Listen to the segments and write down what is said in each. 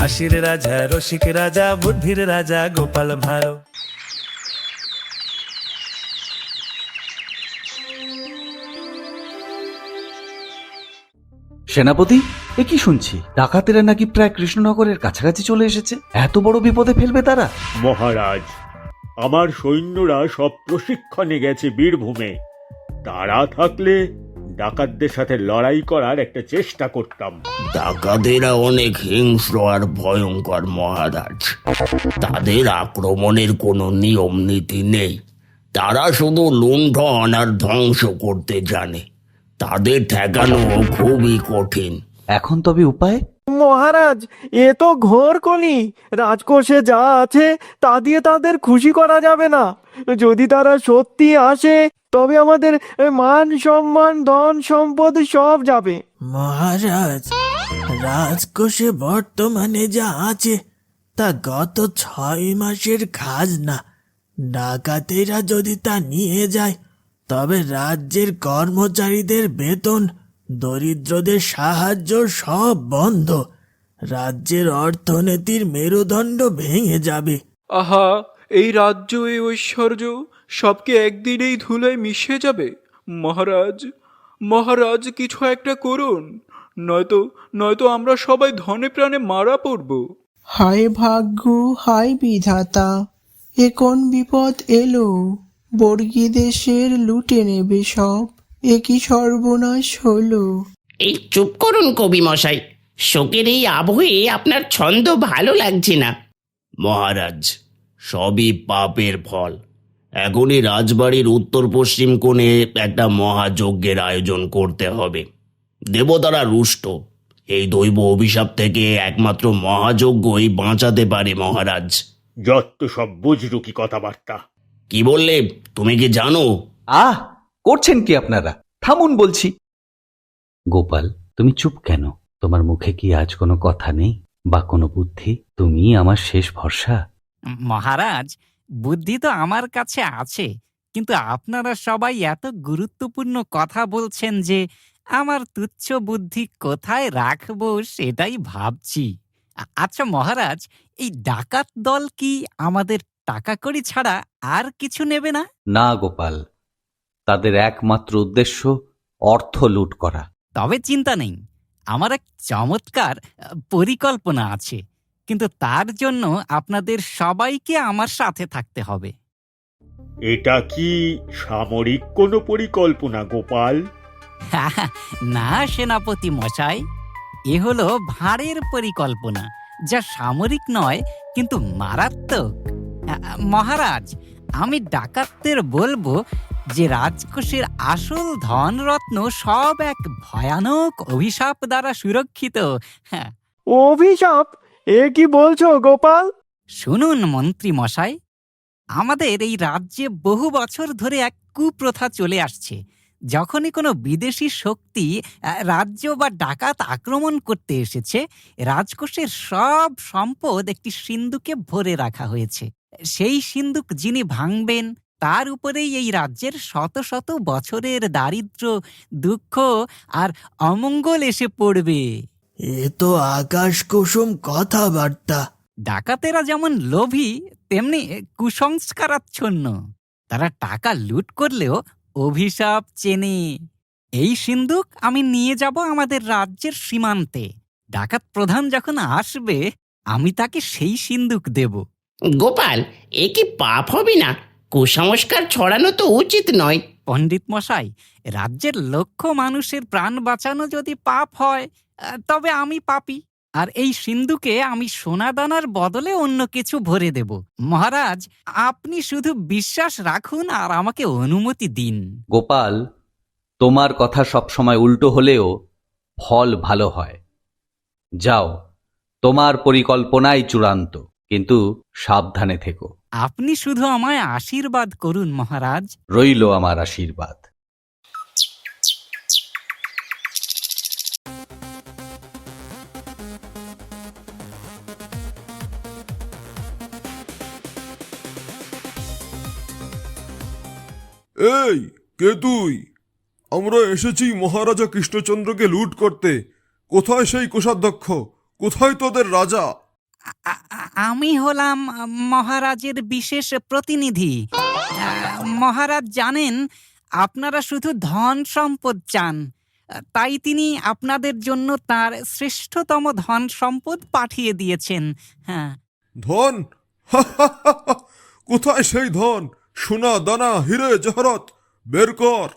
হাসির রাজা, রসিক রাজা, বুদ্ধির রাজা গোপাল ভাঁড়। সেনাপতি, এ কি শুনছি? ডাকাতেরা নাকি প্রায় কৃষ্ণনগরের কাছাকাছি চলে এসেছে। এত বড় বিপদে ফেলবে তারা? মহারাজ, আমার সৈন্যরা সব প্রশিক্ষণে গেছে বীরভূমে। তারা থাকলে ডাকাতদের সাথে লড়াই করার একটা চেষ্টা করতাম। ডাকাতেরা অনেক হিংস্র আর ভয়ঙ্কর মহারাজ। তাদের আক্রমণের কোনো নিয়ম নীতি নেই। তারা শুধু লুণ্ঠন আর ধ্বংস করতে জানে। তাদের ঠেকানো খুবই কঠিন। এখন তবে উপায়? মহারাজ, এ তো ঘোর কলি। রাজকোষে যা আছে তা দিয়ে তাদের খুশি করা যাবে না। যদি তারা সত্যি আসে তবে আমাদের মান সম্মান ধন সম্পদ সব যাবে। মহারাজ, রাজকোষে বর্তমানে যা আছে তা গত 6 মাসের খাজনা। ডাকাতেরা যদি তা নিয়ে যায় তবে রাজ্যের কর্মচারীদের বেতন, দরিদ্রদের সাহায্য সব বন্ধ। রাজ্যের অর্থনীতির মেরুদণ্ড ভেঙে যাবে। আহা, এই রাজ্য, এই ঐশ্বর্য সবকে একদিনেই ধুলোয় মিশে যাবে। মহারাজ, মহারাজ, কিছু একটা করুন, নয়তো নয়তো আমরা সবাই ধনে প্রাণে মারা পড়ব। হায় ভাগ্য, হায় বিধাতা, এ কোন বিপদ এলো? বর্গী দেশের লুটে নেবে সব। এ কি সর্বনাশ হলো! এই চুপ করুন কবি মশাই। শোকের এই আবহে আপনার ছন্দ ভালো লাগছে না। মহারাজ, সবই পাপের ফল। এখনই রাজবাড়ির উত্তর পশ্চিম কোণে একটা মহাযজ্ঞের আয়োজন করতে হবে। দেবতারা রুষ্ট। এই দৈব অভিশাপ থেকে একমাত্র মহাযজ্ঞই বাঁচাতে পারে মহারাজ। যত সব বুজরুকি কথাবার্তা। কি বললে? তুমি কি জানো? করছেন কি আপনারা? থামুন বলছি। গোপাল, তুমি চুপ কেন? তোমার মুখে কি আজ কোনো কথা নেই বা কোনো বুদ্ধি? তুমি আমার শেষ ভরসা। মহারাজ, বুদ্ধি তো আমার কাছে আছে, কিন্তু আপনারা সবাই এত গুরুত্বপূর্ণ কথা বলছেন যে আমার তুচ্ছ বুদ্ধি কোথায় রাখবো সেটাই ভাবছি। আচ্ছা মহারাজ, এই ডাকাত দল কি আমাদের টাকা কড়ি ছাড়া আর কিছু নেবে না? না গোপাল, তাদের একমাত্র উদ্দেশ্য অর্থ লুট করা। তবে চিন্তা নেই, আমার এক চমৎকার পরিকল্পনা আছে, কিন্তু তার জন্য আপনাদের সবাইকে আমার সাথে থাকতে হবে। এটা কি সামরিক কোনো পরিকল্পনা গোপাল? না সেনাপতি মশাই, এ হলো ভাঁড়ের পরিকল্পনা, যা সামরিক নয় কিন্তু মারাত্মক। মহারাজ, আমি ডাকাতদের বলবো যে রাজকোষের আসল ধনরত্ন সব এক ভয়ানক অভিশাপ দ্বারা সুরক্ষিত। হ্যাঁ। অভিশাপ? এ কি বলছো গোপাল? শুনুন মন্ত্রী মশাই, আমাদের এই রাজ্যে বহু বছর ধরে এক কুপ্রথা চলে আসছে। যখনই কোনো বিদেশি শক্তি রাজ্য বা ডাকাত আক্রমণ করতে এসেছে, রাজকোষের সব সম্পদ একটি সিন্দুকে ভরে রাখা হয়েছে। সেই সিন্দুক যিনি ভাঙবেন, তার উপরেই এই রাজ্যের শত শত বছরের দারিদ্র্য, দুঃখ আর অমঙ্গল এসে পড়বে। এ তো আকাশ কুসুম কথাবার্তা। ডাকাতেরা যেমন লোভী, তেমনি কুসংস্কারাচ্ছন্ন। তারা টাকা লুট করলেও অভিশাপ চেনে। এই সিন্দুক আমি নিয়ে যাব আমাদের রাজ্যের সীমান্তে। ডাকাত প্রধান যখন আসবে, আমি তাকে সেই সিন্দুক দেব। গোপাল, এ কি পাপ হবে না? কুসংস্কার ছড়ানো তো উচিত নয়। পণ্ডিত মশাই, রাজ্যের লক্ষ মানুষের প্রাণ বাঁচানো যদি পাপ হয়, তবে আমি পাপী। আর এই সিন্ধুকে আমি সোনাদানার বদলে অন্য কিছু ভরে দেব। মহারাজ, আপনি শুধু বিশ্বাস রাখুন আর আমাকে অনুমতি দিন। গোপাল, তোমার কথা সবসময় উল্টো হলেও ফল ভালো হয়। যাও, তোমার পরিকল্পনাই চূড়ান্ত, কিন্তু সাবধানে থেকো। আপনি শুধু আমায় আশীর্বাদ করুন মহারাজ। রইল আমার আশীর্বাদ। এই, কে তুই? আমরা এসেছি মহারাজা কৃষ্ণচন্দ্রকে লুট করতে। কোথায় সেই কোষাধ্যক্ষ? কোথায় তোদের রাজা? আমি হলাম মহারাজের বিশেষ প্রতিনিধি। মহারাজ জানেন আপনারা শুধু ধন সম্পদ চান, তাই তিনি আপনাদের জন্য তার শ্রেষ্ঠতম ধন সম্পদ পাঠিয়ে দিয়েছেন। হ্যাঁ, ধন? কোথায় সেই ধন? সোনা দানা হিরে জহরত বের কর।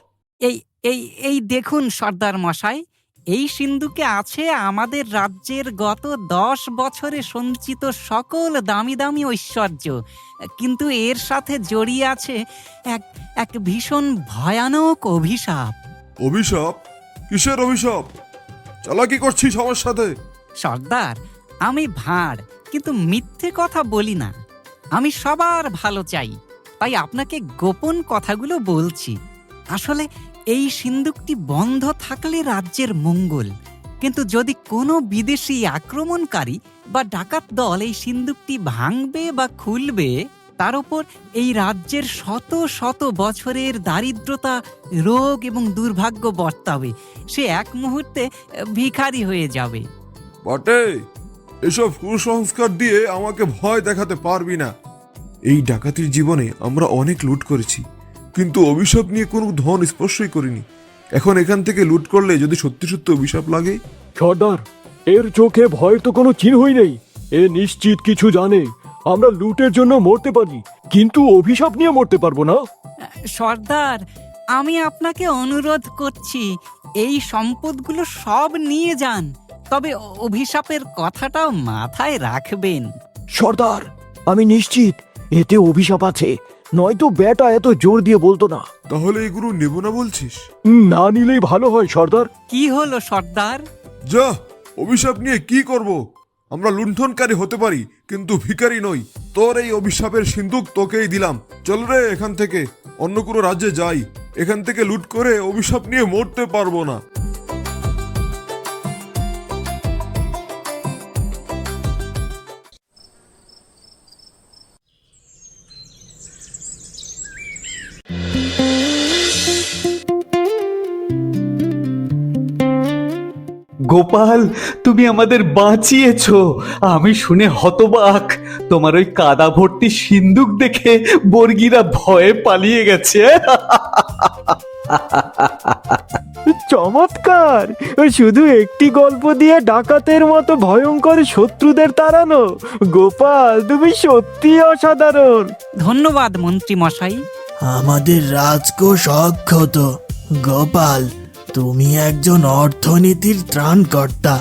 এই এই এই দেখুন সর্দার মশাই, এই সিন্ধুকে আছে আমাদের রাজ্যের গত 10 বছরে সঞ্চিত সকল দামি দামি ঐশ্বর্য, কিন্তু এর সাথে জড়িয়ে আছে এক এক ভীষণ ভয়ানক অভিশাপ। অভিশাপ? কিসের অভিশাপ? চালাকি করছিস আমার সাথে? সর্দার, আমি ভাঁড়, কিন্তু মিথ্যে কথা বলি না। আমি সবার ভালো চাই, তাই আপনাকে গোপন কথাগুলো বলছি। আসলে এই সিন্ধুকটি বন্ধ থাকলে রাজ্যের মঙ্গল, কিন্তু যদি কোনো বিদেশি আক্রমণকারী বা ডাকাত দল এই সিন্ধুকটি ভাঙবে বা খুলবে, তার উপর এই রাজ্যের শত শত বছরের দারিদ্রতা, রোগ এবং দুর্ভাগ্য বর্তাবে। সে এক মুহূর্তে ভিখারি হয়ে যাবে। বটে, এসব কুসংস্কার দিয়ে আমাকে ভয় দেখাতে পারবি না। এই ডাকাতির জীবনে আমরা অনেক লুট করেছি, কিন্তু অভিশাপ নিয়ে কোনো ধন স্পর্শই করিনি। এখন এখান থেকে লুট করলে যদি সত্যি সত্যি অভিশাপ লাগে? সর্দার, এর চোখে ভয় তো কোনো চিহ্নই নেই। এ নিশ্চিত কিছু জানে। আমরা লুটের জন্য মরতে পারি, কিন্তু অভিশাপ নিয়ে মরতে পারবো না। সর্দার, আমি আপনাকে অনুরোধ করছি, এই সম্পদগুলো সব নিয়ে যান, তবে অভিশাপের কথাটাও মাথায় রাখবেন। সর্দার, আমি নিশ্চিত এতে অভিশাপ আছে, নয়তো বেটা এত জোর দিয়ে বলতো না। তাহলে এগুলো নেব না বলছিস? না নিলেই ভালো হয় সর্দার। কি হলো সর্দার? যা, অভিশাপ নিয়ে কি করব? আমরা লুণ্ঠনকারী হতে পারি, কিন্তু ভিখারি নই। তোর এই অভিশাপের সিন্ধুক তোকেই দিলাম। চল রে এখান থেকে, অন্য কোনো রাজ্যে যাই। এখান থেকে লুট করে অভিশাপ নিয়ে মরতে পারবো না। গোপাল, তুমি আমাদের বাঁচিয়েছো। আমি শুনে হতবাক। তোমার ওই কাদা ভর্তি সিন্দুক দেখে বর্গিরা ভয়ে পালিয়ে গেছে। চমৎকার! শুধু একটি গল্প দিয়ে ডাকাতের মতো ভয়ঙ্কর শত্রুদের তাড়ানো। গোপাল, তুমি সত্যি অসাধারণ। ধন্যবাদ মন্ত্রী মশাই। আমাদের রাজকোষ অক্ষত। গোপাল, তুমি একজন অর্থনীতির ত্রাণকর্তা।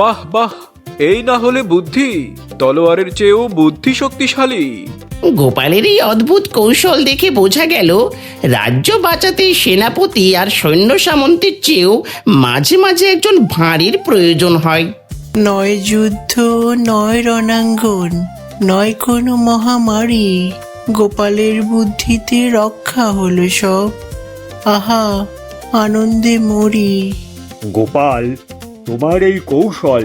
বাহ বাহ, এই না হলে বুদ্ধি! তলোয়ারের চেয়েও বুদ্ধি শক্তিশালী। গোপালের এই অদ্ভুত কৌশল দেখে বোঝা গেল, রাজ্য বাঁচাতে সেনাপতি আর সৈন্য সামন্তের চেয়েও মাঝে মাঝে একজন ভাঁড়ের প্রয়োজন হয়। নয় যুদ্ধ, নয় রণাঙ্গন, নয় কোনো মহামারী, গোপালের বুদ্ধিতে রক্ষা হলো সব। আহা, আনন্দে মরি। গোপাল, তোমার এই কৌশল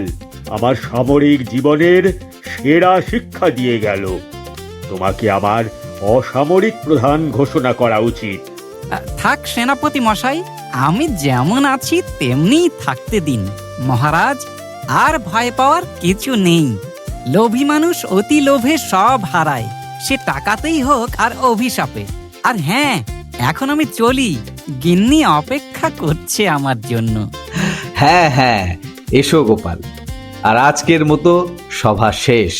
আমার সামরিক জীবনের সেরা শিক্ষা দিয়ে গেল। তোমাকে আমার অসামরিক প্রধান ঘোষণা করা উচিত। থাক সেনাপতি মশাই, আমি যেমন আছি তেমনিই থাকতে দিন। মহারাজ, আর ভয় পাওয়ার কিছু নেই। লোভী মানুষ অতি লোভে সব হারায়, সে টাকাতেই হোক আর অভিশাপে। আর হ্যাঁ, এখন আমি চলি, গিন্নি অপেক্ষা করছে আমার জন্য। হ্যাঁ হ্যাঁ, এসো গোপাল। আর আজকের মতো সভা শেষ।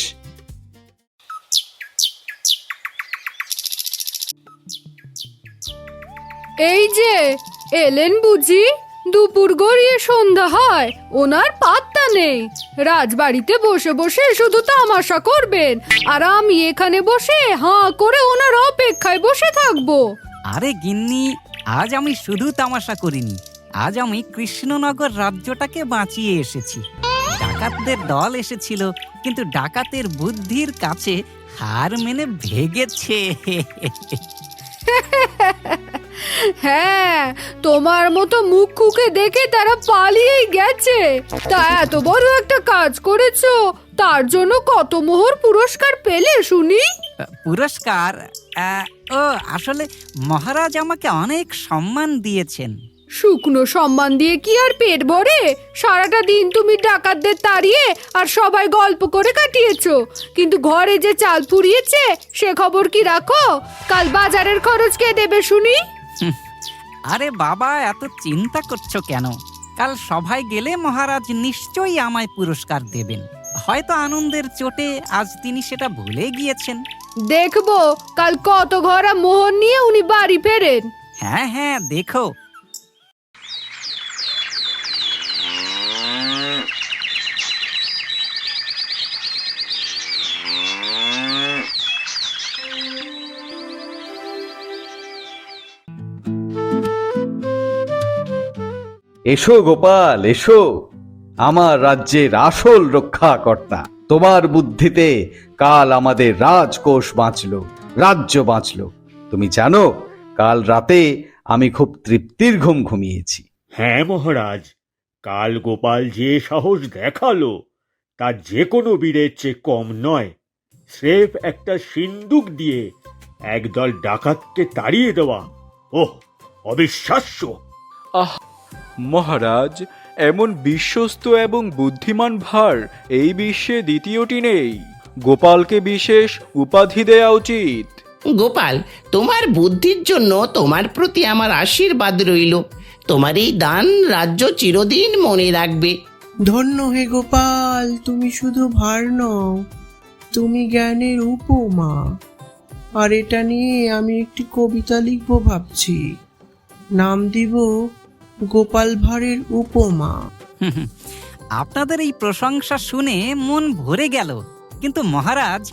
এই যে এলেন বুঝি? দুপুর গড়িয়ে সন্ধ্যা হয়, ওনার পাত্তা নেই। রাজবাড়িতে বসে বসে শুধু তামাশা করবেন, আর আমি এখানে বসে হাঁ করে ওনার অপেক্ষায় বসে থাকবো। আরে গিন্নি, আজ আমি শুধু তামাশা করিনি, আজ আমি কৃষ্ণনগর রাজ্যটাকে বাঁচিয়ে এসেছি। ডাকাতদের দল এসেছিল, কিন্তু ডাকাতের বুদ্ধির কাছে হার মেনে ভেগেছে। হ্যাঁ, তোমার মতো মুখুকে দেখে তারা পালিয়েই গেছে। তা এত বড় একটা কাজ করেছো, তার জন্য কত মোহর পুরস্কার পেলে শুনি? পুরস্কার? ও আসলে মহারাজ আমাকে অনেক সম্মান দিয়েছেন। শুকনো সম্মান দিয়ে কি আর পেট ভরে? সারাটা দিন তুমি ডাকাতদের তাড়িয়ে আর সবাই গল্প করে কাটিয়েছো, কিন্তু ঘরে যে চাল ফুরিয়েছে সে খবর কি রাখো? কাল বাজারের খরচ কে দেবে শুনি? আরে বাবা, এত চিন্তা করছো কেন? কাল সভায় গেলে মহারাজ নিশ্চয়ই আমায় পুরস্কার দেবেন। হয়তো আনন্দের চোটে আজ তিনি সেটা ভুলে গিয়েছেন। দেখবো কাল কত ঘরা মোহর নিয়ে উনি বাড়ি ফেরেন। হ্যাঁ হ্যাঁ, দেখো। এসো গোপাল, এসো, আমার রাজ্যের আসল রক্ষাকর্তা। তোমার বুদ্ধিতে কাল আমাদের রাজকোষ বাঁচলো, রাজ্য বাঁচলো। তুমি জানো, কাল রাতে আমি খুব তৃপ্তির ঘুম ঘুমিয়েছি। হ্যাঁ মহারাজ, কাল গোপাল যে সাহস দেখালো তা যে কোনো বীরের চেয়ে কম নয়। স্রেফ একটা সিন্দুক দিয়ে একদল ডাকাতকে তাড়িয়ে দেওয়া, ওহ, অবিশ্বাস্য! আহ মহারাজ, এমন বিশ্বস্ত এবং বুদ্ধিমান ভার এই বিশ্বে দ্বিতীয়টি নেই। গোপালকে বিশেষ উপাধি দেয়া উচিত। গোপাল, তোমার বুদ্ধির জন্য তোমার প্রতি আমার আশীর্বাদ রইল। তোমার এই দান রাজ্য চিরদিন মনে রাখবে। ধন্য হে গোপাল, তুমি শুধু ভার নও, তুমি জ্ঞানের উপমা। আর এটা নিয়ে আমি একটি কবিতা লিখব ভাবছি। নাম দিব গোপাল ভাঁড়ের উপমা। আপনাদের এই প্রশংসা শুনে মন ভরে গেল, কিন্তু মহারাজ,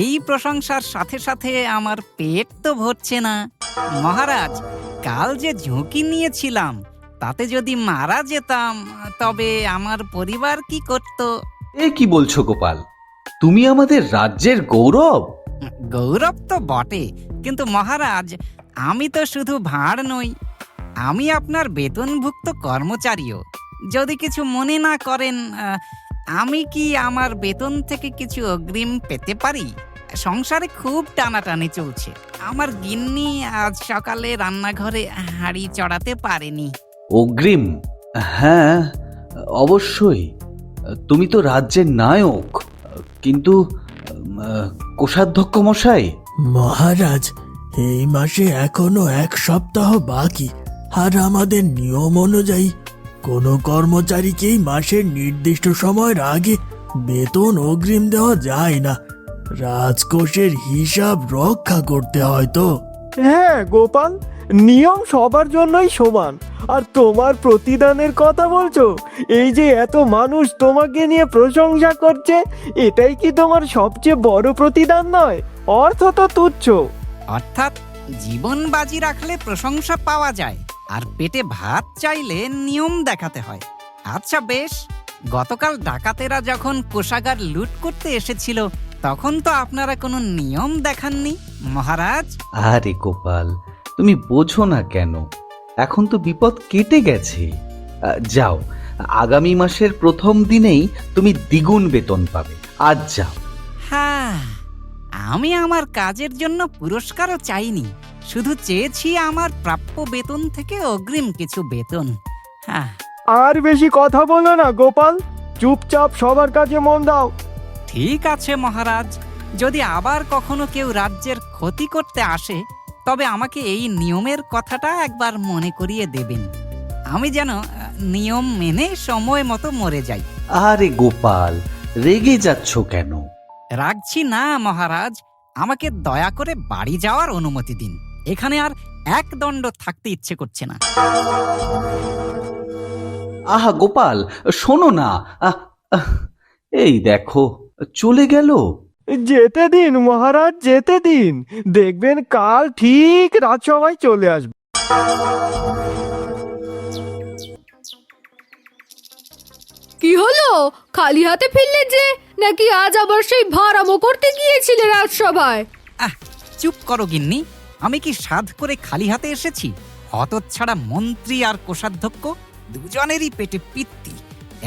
এই প্রশংসার সাথে সাথে আমার পেট তো ভরছে না। মহারাজ, কাল যে ঝুঁকি নিয়েছিলাম তাতে যদি মারা যেতাম তবে আমার পরিবার কি করত? এ কি বলছো গোপাল? তুমি আমাদের রাজ্যের গৌরব। গৌরব তো বটে, কিন্তু মহারাজ, আমি তো শুধু ভাঁড় নই, আমি আপনার বেতনভুক্ত কর্মচারীও। যদি কিছু মনে না করেন, আমি কি আমার বেতন থেকে কিছু অগ্রিম পেতে পারি? সংসারে খুব টানাটানি চলছে। আমার গিন্নি আজ সকালে রান্নাঘরে হাঁড়ি চড়াতে পারেনি। অগ্রিম? হ্যাঁ, অবশ্যই। তুমি তো রাজ্যের নায়ক, কিন্তু কোষাধ্যক্ষ মশাই। মহারাজ, এই মাসে এখনো 1 সপ্তাহ বাকি, আর আমাদের নিয়ম অনুযায়ী কোনো কর্মচারীকেই মাসের নির্দিষ্ট সময়ের আগে বেতন অগ্রিম দেওয়া যায় না। রাজকোষের হিসাব রক্ষা করতে হয় তো। হ্যাঁ গোপাল, নিয়ম সবার জন্যই সমান। আর তোমার প্রতিদানের কথা বলছো? এই যে এত মানুষ তোমাকে নিয়ে প্রশংসা করছে, এটাই কি তোমার সবচেয়ে বড় প্রতিদান নয়? অর্থ তো তুচ্ছ। অর্থাৎ জীবন বাজি রাখলে প্রশংসা পাওয়া যায়, আর পেটে ভাত চাইলে নিয়ম দেখাতে হয়। আচ্ছা বেশ, গতকাল ডাকাতেরা যখন কোষাগার লুট করতে এসেছিল তখন তো আপনারা কোনো নিয়ম দেখাননি মহারাজ। আরে গোপাল, তুমি বোঝো না কেন? এখন তো বিপদ কেটে গেছে। যাও, আগামী মাসের প্রথম দিনেই তুমি দ্বিগুণ বেতন পাবে। আজ যাও। হ্যাঁ, আমি আমার কাজের জন্য পুরস্কারও চাইনি, শুধু চেয়েছি আমার প্রাপ্য বেতন থেকে অগ্রিম কিছু বেতন। হ্যাঁ। আর বেশি কথা বলো না গোপাল, চুপচাপ সবার কাজে মন দাও। ঠিক আছে মহারাজ, যদি আবার কখনো কেউ রাজ্যের ক্ষতি করতে আসে তবে আমাকে এই নিয়মের কথাটা একবার মনে করিয়ে দেবেন। আমি যেন নিয়ম মেনে সময় মতো মরে যাই। আরে গোপাল, রেগে যাচ্ছ কেন? রাখছি না মহারাজ, আমাকে দয়া করে বাড়ি যাওয়ার অনুমতি দিন। এখানে আর এক দণ্ড থাকতে ইচ্ছে করছে না। আহা গোপাল, শোনো না। এই দেখো, চলে গেল। যেতে দিন মহারাজ, যেতে দিন। দেখবেন কাল ঠিক রাজসভায় চলে আসবে। কি হলো? খালি হাতে ফিরলে যে, নাকি আজ আবার সেই ভাড়ামো করতে গিয়েছিলে রাজসভায়? চুপ করো গিন্নি, আমি কি সাধ করে খালি হাতে এসেছি? হতচ্ছাড়া মন্ত্রী আর কোষাধ্যক্ষ দুজনেরই পেটে পিত্তি,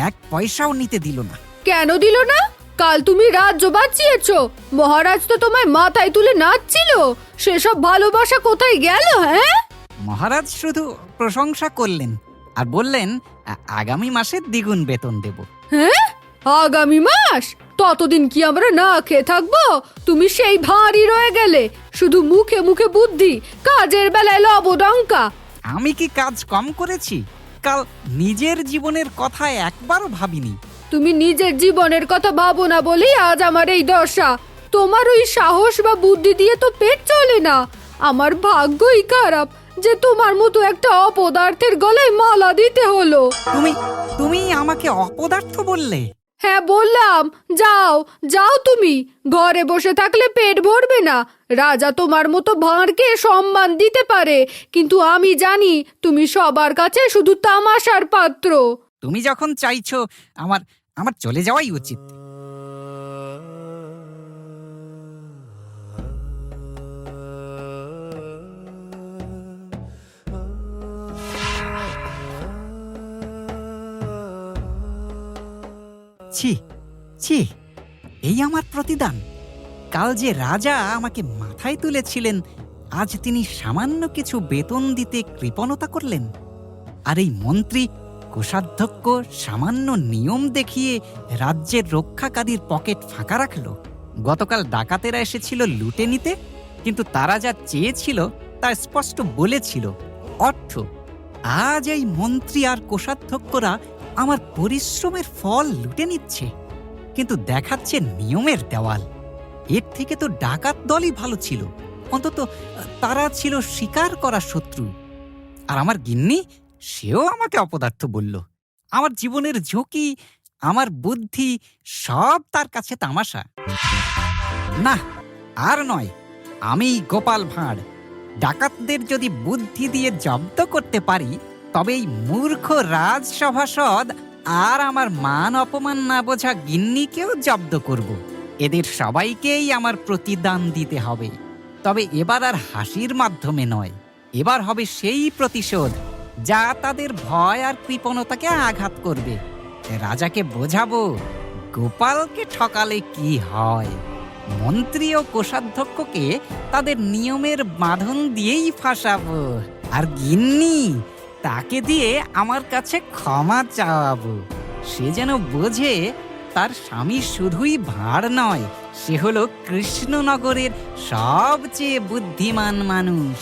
1 পয়সাও নিতে দিল না। কেন দিল না? কাল তুমি রাজ্য বাঁচিয়েছো, মহারাজ তো তোমায় মাথায় তুলে নাচছিল। সেসব ভালোবাসা কোথায় গেল? হ্যাঁ মহারাজ শুধু প্রশংসা করলেন আর বললেন আগামী মাসে দ্বিগুণ বেতন দেব। হ্যাঁ, আগামী মাস? ততদিন কি আমরা না খেয়ে থাকবো? তুমি সেই ভারী রয়ে গেলে, শুধু মুখে মুখে বুদ্ধি, কাজের বেলায় লবডঙ্কা। আমি কি কাজ কম করেছি? কাল নিজের জীবনের কথা একবারও ভাবিনি। তুমি নিজের জীবনের কথা ভাবো না বলেই আজ আমার এই দশা। তোমার ওই সাহস বা বুদ্ধি দিয়ে তো পেট চলে না। আমার ভাগ্যই খারাপ যে তোমার মতো একটা অপদার্থের গলায় মালা দিতে হলো। তুমি আমাকে অপদার্থ বললে? হ্যাঁ বললাম। যাও যাও, তুমি ঘরে বসে থাকলে পেট ভরবে না। রাজা তোমার মতো ভাঁড়কে সম্মান দিতে পারে, কিন্তু আমি জানি তুমি সবার কাছে শুধু তামাশার পাত্র। তুমি যখন চাইছো আমার আমার চলে যাওয়াই উচিত। ছি ছি, এই আমার প্রতিদান। কাল যে রাজা আমাকে মাথায় তুলেছিলেন, আজ তিনি সামান্য কিছু বেতন দিতে কৃপণতা করলেন। আর এই মন্ত্রী কোষাধ্যক্ষ সামান্য নিয়ম দেখিয়ে রাজ্যের রক্ষাকারীর পকেট ফাঁকা রাখল। গতকাল ডাকাতেরা এসেছিল লুটে নিতে, কিন্তু তারা যা চেয়েছিল তা স্পষ্ট বলেছিল, অর্থ। আজ এই মন্ত্রী আর কোষাধ্যক্ষরা আমার পরিশ্রমের ফল লুটে নিচ্ছে, কিন্তু দেখাচ্ছে নিয়মের দেওয়াল। এর থেকে তো ডাকাত দলই ভালো ছিল, অন্তত তারা ছিল শিকার করা শত্রু। আর আমার গিন্নি, সেও আমাকে অপদার্থ বলল। আমার জীবনের ঝুঁকি, আমার বুদ্ধি সব তার কাছে তামাশা। না, আর নয়। আমি গোপাল ভাঁড়। ডাকাতদের যদি বুদ্ধি দিয়ে জব্দ করতে পারি, তবে এই মূর্খ রাজসভাসদ আর আমার মান অপমান না বোঝা গিন্নিকেও জব্দ করব। এদের সবাইকেই আমার প্রতিদান দিতে হবে। তবে এবার আর হাসির মাধ্যমে নয়, এবার হবে সেই প্রতিশোধ যা তাদের ভয় আর কৃপণতাকে আঘাত করবে। রাজাকে বোঝাবো গোপালকে ঠকালে কি হয়। মন্ত্রী ও কোষাধ্যক্ষকে তাদের নিয়মের বাঁধন দিয়েই ফাঁসাবো। আর গিন্নি, তাকে দিয়ে আমার কাছে ক্ষমা চাওয়াবো। সে যেন বোঝে তার স্বামী শুধুই ভাঁড় নয়, সে হলো কৃষ্ণনগরের সবচেয়ে বুদ্ধিমান মানুষ।